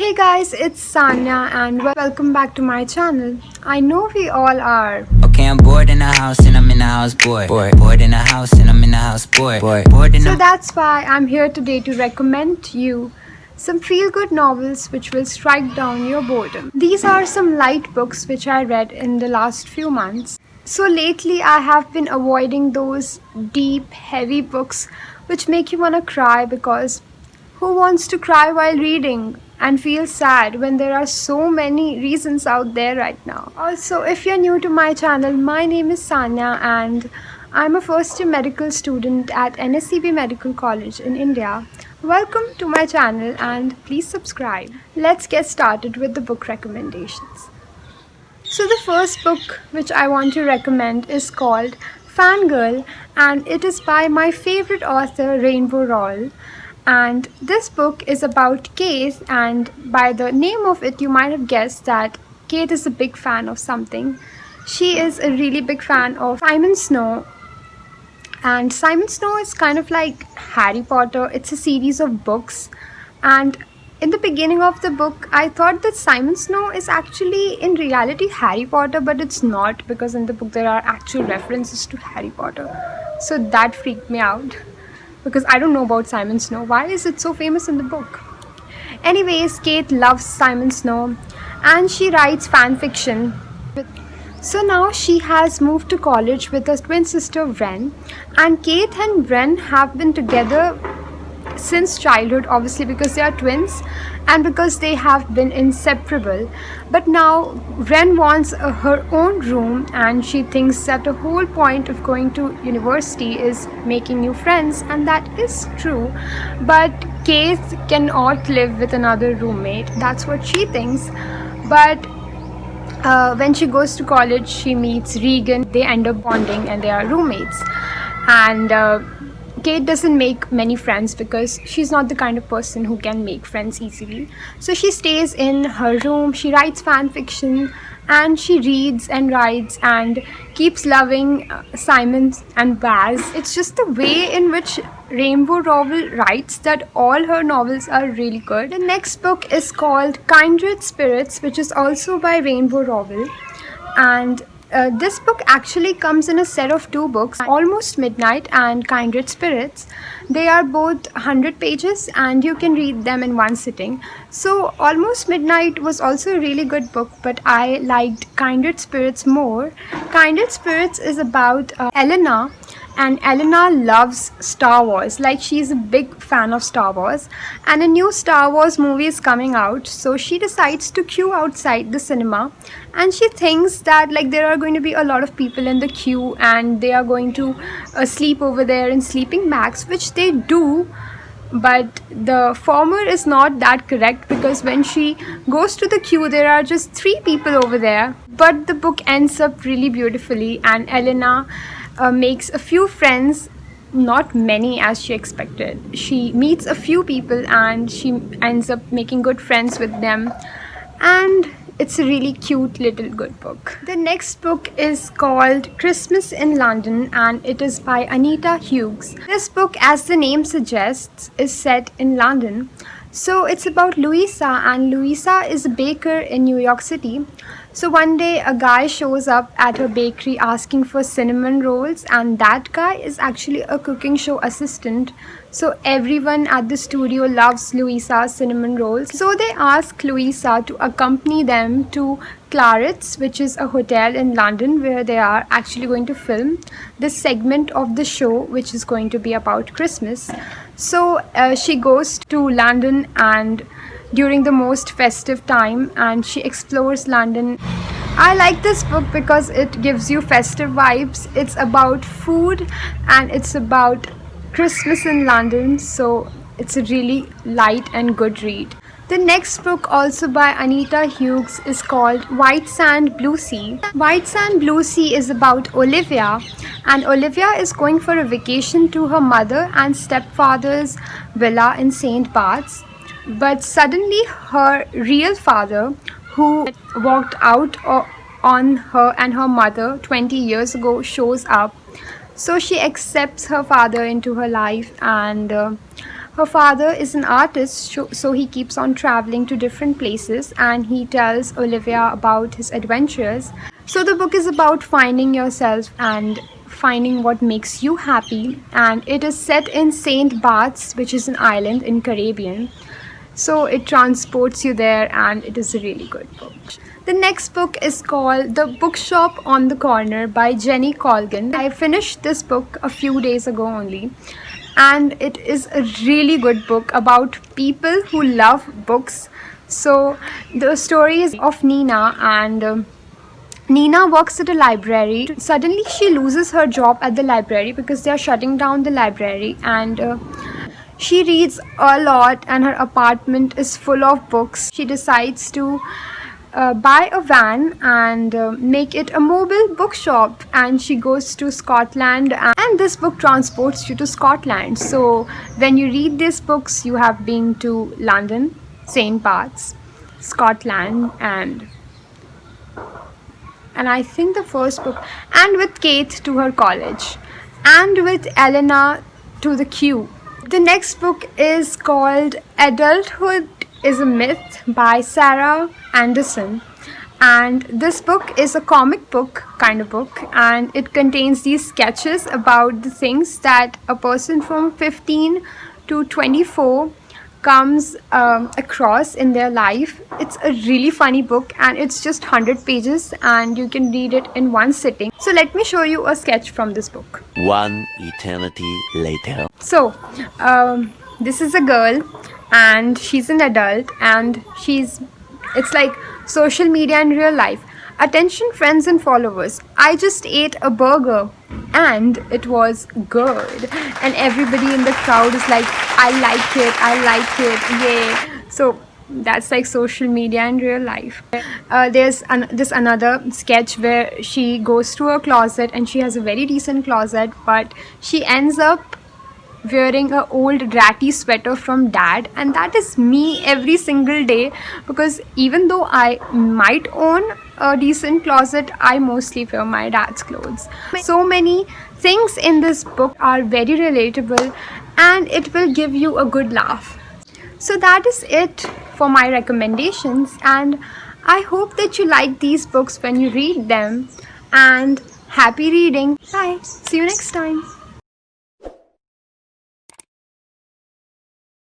Hey guys, it's Sanya and welcome back to my channel. I know we all are. Okay, I'm bored in the house and I'm in the house bored. Bored in the house and I'm in the house bored. Bored in So the that's why I'm here today to recommend you some feel-good novels which will strike down your boredom. These are some light books which I read in the last few months. So lately I have been avoiding those deep, heavy books which make you want to cry because who wants to cry while reading and feel sad when there are so many reasons out there right now? Also, if you're new to my channel, my name is Sanya and I'm a first year medical student at NSCB Medical College in India. Welcome to my channel and please subscribe. Let's get started with the book recommendations. So the first book which I want to recommend is called Fangirl and it is by my favorite author Rainbow Rowell. And this book is about Kate, and by the name of it you might have guessed that Kate is a big fan of something. She is a really big fan of Simon Snow, and Simon Snow is kind of like Harry Potter. It's a series of books, and in the beginning of the book I thought that Simon Snow is actually in reality Harry Potter, but it's not, because in the book there are actual references to Harry Potter. So that freaked me out because I don't know about Simon Snow. Why is it so famous in the book? Anyways, Kate loves Simon Snow and she writes fan fiction. So now she has moved to college with her twin sister Wren, and Kate and Wren have been together since childhood, obviously because they are twins and because they have been inseparable. But now Wren wants her own room and she thinks that the whole point of going to university is making new friends, and that is true. But Kate cannot live with another roommate, that's what she thinks. But when she goes to college she meets Regan, they end up bonding and they are roommates. And Kate doesn't make many friends because she's not the kind of person who can make friends easily. So she stays in her room, she writes fan fiction and she reads and writes and keeps loving Simon and Baz. It's just the way in which Rainbow Rowell writes that all her novels are really good. The next book is called Kindred Spirits, which is also by Rainbow Rowell, and this book actually comes in a set of two books, Almost Midnight and Kindred Spirits. They are both 100 pages and you can read them in one sitting. So Almost Midnight was also a really good book, but I liked Kindred Spirits more. Kindred Spirits is about Elena, and Elena loves Star Wars. Like, she's a big fan of Star Wars and a new Star Wars movie is coming out, so she decides to queue outside the cinema and she thinks that like there are going to be a lot of people in the queue and they are going to sleep over there in sleeping bags, which they do. But the former is not that correct, because when she goes to the queue there are just 3 people over there. But the book ends up really beautifully and Elena makes a few friends, not many as she expected. She meets a few people and she ends up making good friends with them, and it's a really cute little good book. The next book is called Christmas in London and it is by Anita Hughes. This book, as the name suggests, is set in London. So it's about Louisa, and Louisa is a baker in New York City. So one day a guy shows up at her bakery asking for cinnamon rolls, and that guy is actually a cooking show assistant. So everyone at the studio loves Louisa's cinnamon rolls. So they ask Louisa to accompany them to Claret's, which is a hotel in London where they are actually going to film this segment of the show which is going to be about Christmas. So she goes to London and during the most festive time and she explores London. I like this book because it gives you festive vibes. It's about food and it's about Christmas in London, so it's a really light and good read. The next book, also by Anita Hughes, is called White Sand Blue Sea. White Sand Blue Sea is about Olivia, and Olivia is going for a vacation to her mother and stepfather's villa in St. Barts. But suddenly her real father, who walked out on her and her mother 20 years ago, shows up. So she accepts her father into her life, and Her father is an artist, so he keeps on traveling to different places and he tells Olivia about his adventures. So the book is about finding yourself and finding what makes you happy, and it is set in Saint Barts, which is an island in Caribbean. So it transports you there and it is a really good book. The next book is called The Bookshop on the Corner by Jenny Colgan. I finished this book a few days ago only, and it is a really good book about people who love books. So the story is of Nina, and Nina works at a library. Suddenly she loses her job at the library because they are shutting down the library, and she reads a lot and her apartment is full of books. She decides to buy a van and make it a mobile bookshop, and she goes to Scotland, and this book transports you to Scotland. So when you read these books, you have been to London, St. Barts, Scotland, and I think the first book, and with Kate to her college, and with Elena to the queue. The next book is called Adulthood is a Myth by Sarah Anderson, and this book is a comic book kind of book, and it contains these sketches about the things that a person from 15 to 24 comes across in their life. It's a really funny book and it's just 100 pages and you can read it in one sitting. So let me show you a sketch from this book. One eternity later. So this is a girl and she's an adult, and it's like social media in real life. Attention friends and followers, I just ate a burger and it was good, and everybody in the crowd is like, I like it, yay. So that's like social media in real life. There's this another sketch where she goes to her closet and she has a very decent closet, but she ends up wearing a old ratty sweater from dad, and that is me every single day, because even though I might own a decent closet, I mostly wear my dad's clothes. So many things in this book are very relatable and it will give you a good laugh. So that is it for my recommendations, and I hope that you like these books when you read them, and happy reading. Bye, see you next time.